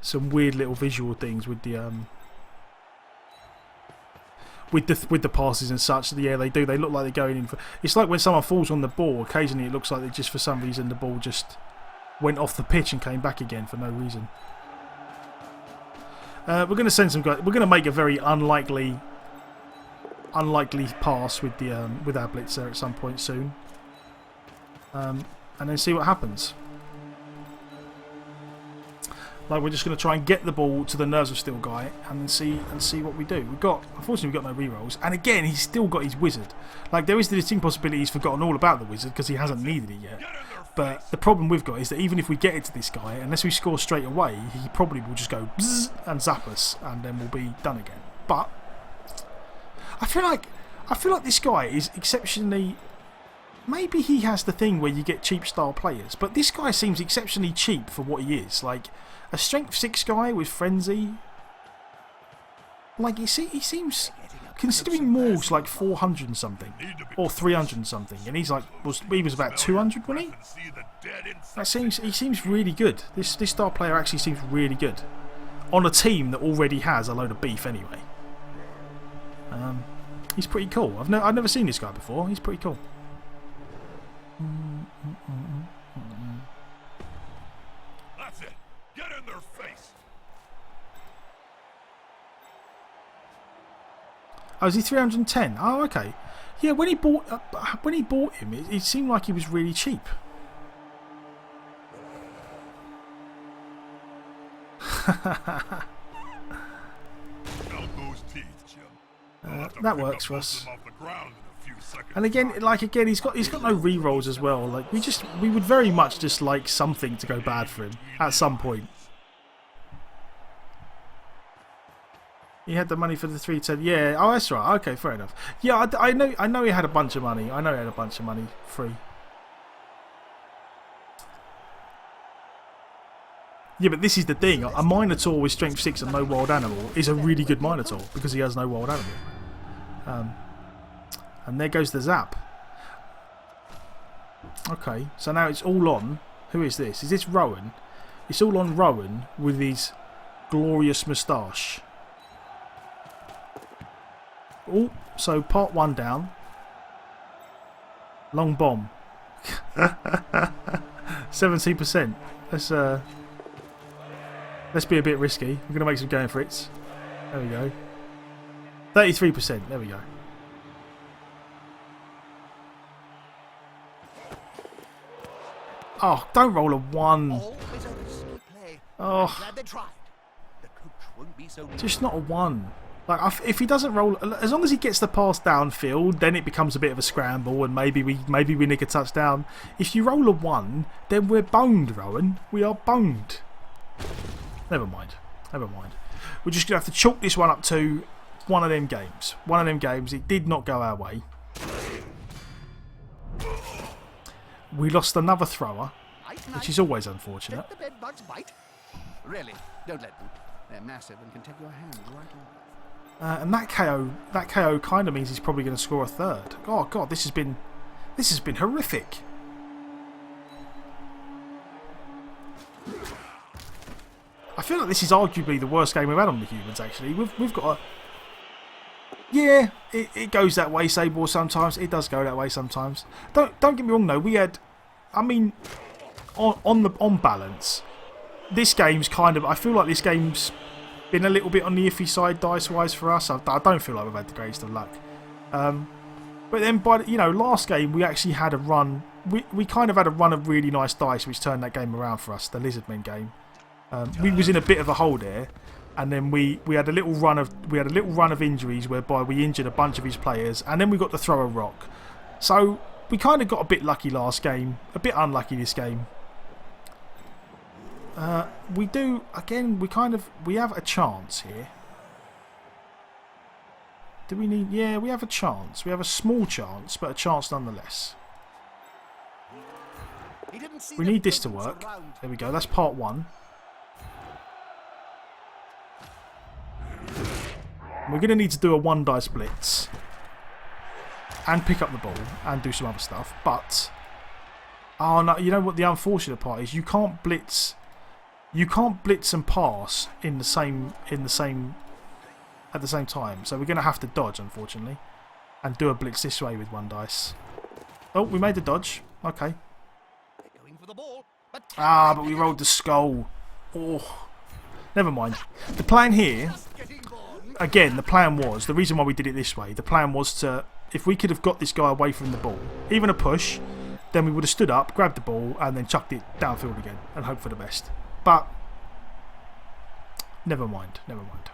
little visual things with the with the passes and such. Yeah, they do. They look like they're going in for. It's like when someone falls on the ball. Occasionally, it looks like they just for some reason the ball just went off the pitch and came back again for no reason. We're going to send some guys. We're going to make a very unlikely pass with the with our blitzer at some point soon, and then see what happens. Like, we're just going to try and get the ball to the Nerves of Steel guy and then see what we do. Unfortunately, we've got no rerolls, and again, he's still got his wizard. Like, there is the distinct possibility he's forgotten all about the wizard because he hasn't needed it yet. But the problem we've got is that even if we get it to this guy, unless we score straight away, he probably will just go bzzz and zap us, and then we'll be done again. But I feel like this guy is exceptionally. Maybe he has the thing where you get cheap style players, but this guy seems exceptionally cheap for what he is. Like, a strength 6 guy with frenzy. Like, he seems, considering Morg's like 400 and something, or 300 and something, and he's like he was about 200, wasn't he? He seems really good. This star player actually seems really good on a team that already has a load of beef anyway. He's pretty cool. I've never seen this guy before. He's pretty cool. That's it. Get in their face. Oh, is he 310? Oh, okay. Yeah, when he bought him, it seemed like he was really cheap. Out those teeth, Jim. That works for us. few seconds. And again, he's got no re-rolls as well. Like we would very much just like something to go bad for him at some point. He had the money for the 310. Yeah. Oh, that's right. Okay, fair enough. Yeah, I know he had a bunch of money. I know he had a bunch of money free. Yeah, but this is the thing. A Minotaur with Strength 6 and no wild animal is a really good Minotaur because he has no wild animal. And there goes the zap. Okay, so now it's all on. Who is this? Is this Rowan? It's all on Rowan with his glorious moustache. Oh, so part 1 down. Long bomb. 17%. Let's be a bit risky. We're going to make some going for it. There we go. 33%. There we go. Oh, don't roll a 1. Always a risky play. Oh, Glad they tried. The coach won't be so just not a 1. Like, if he doesn't roll, as long as he gets the pass downfield, then it becomes a bit of a scramble, and maybe we nick a touchdown. If you roll a 1, then we're boned, Rowan. We are boned. Never mind. Never mind. We're just going to have to chalk this one up to one of them games. One of them games. It did not go our way. We lost another thrower, which is always unfortunate. Let the bed bugs bite. Really, don't let them. They're massive and can take your hand right off. And that KO kind of means he's probably going to score a 3rd. Oh God, this has been horrific. I feel like this is arguably the worst game we've had on the humans. Actually, we've got a. Yeah, it goes that way, Sabor. Sometimes it does go that way. Sometimes. Don't get me wrong though. We had, I mean, on balance, this game's kind of. I feel like this game's been a little bit on the iffy side dice-wise for us. I don't feel like we've had the greatest of luck. But then, last game we actually had a run. We kind of had a run of really nice dice, which turned that game around for us. The Lizardmen game. We was in a bit of a hole there, and then we had a little run of injuries whereby we injured a bunch of his players, and then we got to throw a rock. So we kind of got a bit lucky last game, a bit unlucky this game. We do again. We have a chance here. Do we need? Yeah, we have a chance. We have a small chance, but a chance nonetheless. We need this to work. There we go. That's part 1. We're going to need to do a 1 dice blitz and pick up the ball and do some other stuff. But oh no, you know what the unfortunate part is? You can't blitz and pass at the same time. So we're going to have to dodge, unfortunately, and do a blitz this way with 1 dice. Oh, we made the dodge. Okay. Going for the ball, but we rolled the skull. Oh, never mind. The plan here. Again, the plan was, the reason why we did it this way, the plan was to, if we could have got this guy away from the ball, even a push, then we would have stood up, grabbed the ball, and then chucked it downfield again, and hope for the best. But, never mind, never mind.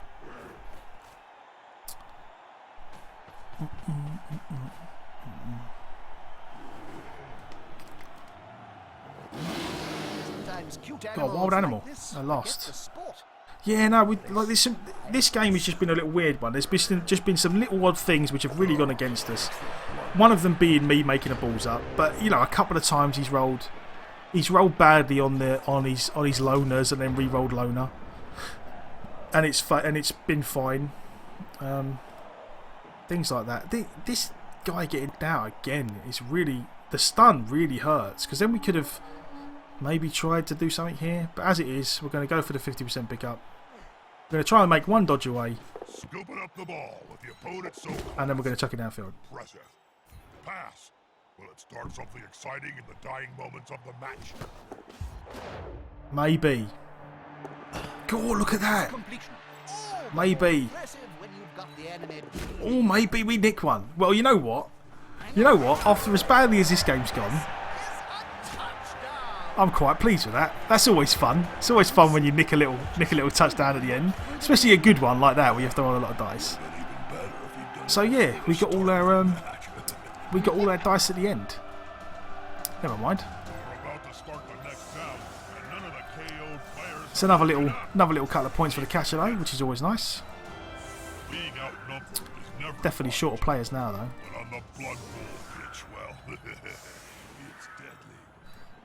God, wild animal. I lost. Yeah, no, this game has just been a little weird one. There's just been some little odd things which have really gone against us. One of them being me making a balls up, but a couple of times he's rolled badly on his loners and then re-rolled loner, and it's been fine. Things like that. This guy getting down again is really, the stun really hurts, because then we could have maybe tried to do something here, but as it is, we're going to go for the 50% pickup. We're going to try and make 1 dodge away, Scooping up the ball with the opponent so and then we're going to chuck it downfield. impressive. Pass. Will it start something exciting in the dying moments of the match? Maybe. God, look at that. Maybe. Oh, maybe we nick one. Well, you know what? After as badly as this game's gone, I'm quite pleased with that. That's always fun. It's always fun when you nick a little touchdown at the end, especially a good one like that where you have to roll a lot of dice. So yeah, we got all our we got all our dice at the end. Never mind. We're about to start the next round, and none of the KO'd players. It's another little couple of points for the Cachalot, which is always nice. Being outnumbered is never Definitely fun, shorter players now, though. but on the Blood Bowl pitch, well, it's deadly.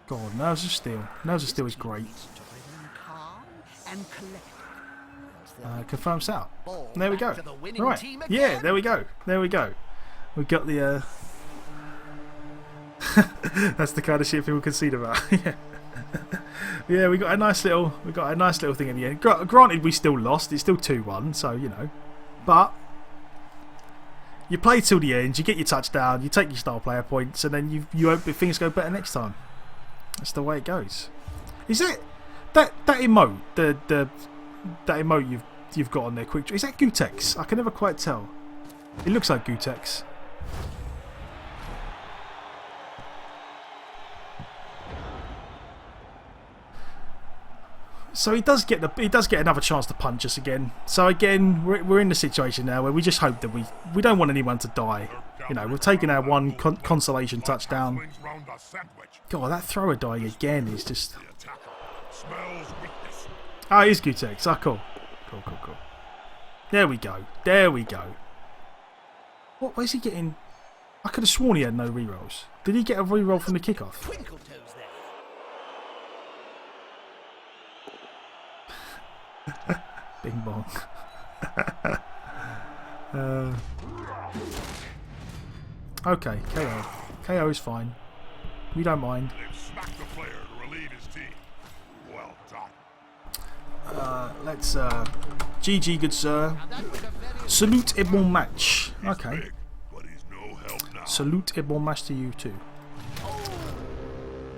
God, Nerves of Steel. Nerves of Steel is great. To remain calm and collected. Confirm setup. Ball There we go. back to the winning Right. team Yeah, again. there we go. There we go. We got the. That's the kind of shit people concede about. Yeah. Yeah, we got a nice little thing in the end. Granted, we still lost. It's still 2-1, so you know. But you play till the end. You get your touchdown. You take your star player points, and then you hope that things go better next time. That's the way it goes. Is it that emote that emote you've got on there? Quick, is that Gutex? I can never quite tell. It looks like Gutex. So he does get another chance to punch us again. So again, we're in the situation now where we just hope that we don't want anyone to die. You know, we've taken our one consolation touchdown. Swings round the sandwich. God, that thrower dying again is just. The attacker smells weakness. Oh, it is Gutex. Oh, cool. Cool. There we go. What? Where's he getting? I could have sworn he had no rerolls. Did he get a reroll from the kickoff? Twinkle toes there. Bing bong. Okay, KO. KO is fine. We don't mind. They've smacked the player to relieve his team. Well done. Let's GG, good sir. Salute et bon match. Okay. Big, but he's no help now. Salute et bon match to you too.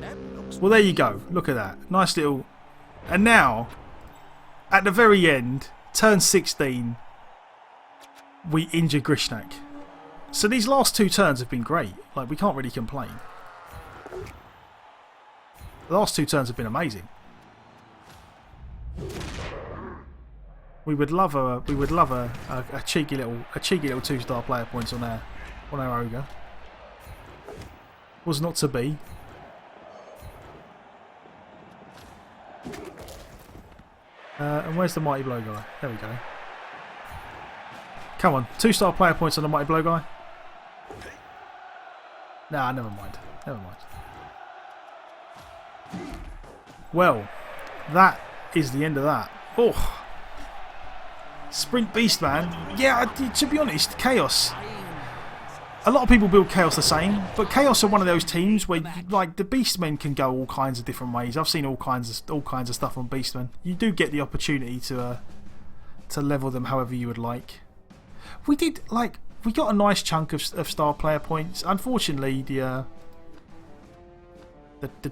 That looks Well, there you go. Look at that. Nice little. And now, at the very end, turn 16, we injure Grishnak. So these last two turns have been great. Like, we can't really complain. The last two turns have been amazing. We would love a cheeky little 2-star player points on our ogre. Was not to be. And where's the Mighty Blow guy? There we go. Come on, 2-star player points on the Mighty Blow guy. Nah, never mind. Well, that is the end of that. Oh, Sprint Beast, man. Yeah, to be honest, Chaos. A lot of people build Chaos the same, but Chaos are one of those teams where, like, the Beastmen can go all kinds of different ways. I've seen all kinds of stuff on Beastmen. You do get the opportunity to level them however you would like. We got a nice chunk of star player points. Unfortunately, the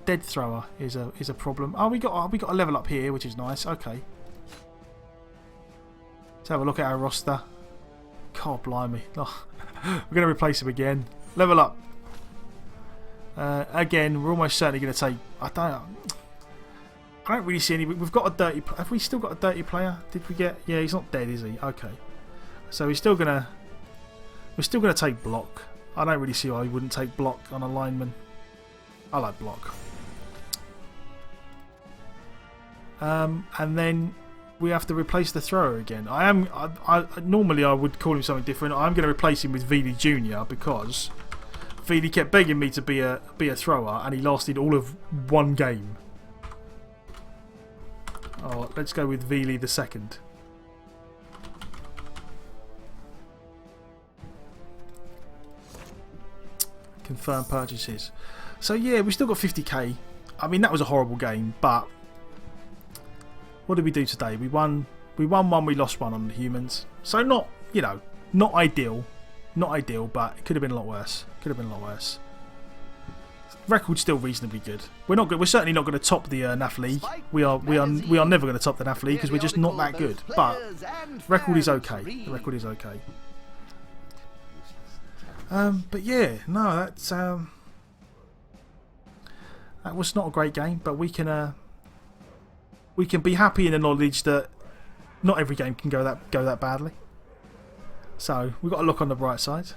dead thrower is a problem. Oh, we got a level up here, which is nice. Okay. Let's have a look at our roster. God blimey. Oh, we're going to replace him again. Level up. Again, we're almost certainly going to take. I don't really see any. We've got a dirty. Have we still got a dirty player? Did we get? Yeah, he's not dead, is he? Okay. So we're still gonna take block. I don't really see why we wouldn't take block on a lineman. I like block. And then we have to replace the thrower again. Normally I would call him something different. I'm going to replace him with Vili Jr. because Vili kept begging me to be a thrower, and he lasted all of one game. Oh, let's go with Vili the second. Confirm purchases. So yeah, we still got 50k. I mean, that was a horrible game, but what did we do today? We won one, we lost one on the humans. So not ideal, but it could have been a lot worse. Record's still reasonably good. We're not good. We're certainly not going to top the NAF League. We are never going to top the NAF League because we're just not that good. But record is okay. The record is okay. But yeah, no, that was not a great game, but we can be happy in the knowledge that not every game can go that badly. So we've got to look on the bright side.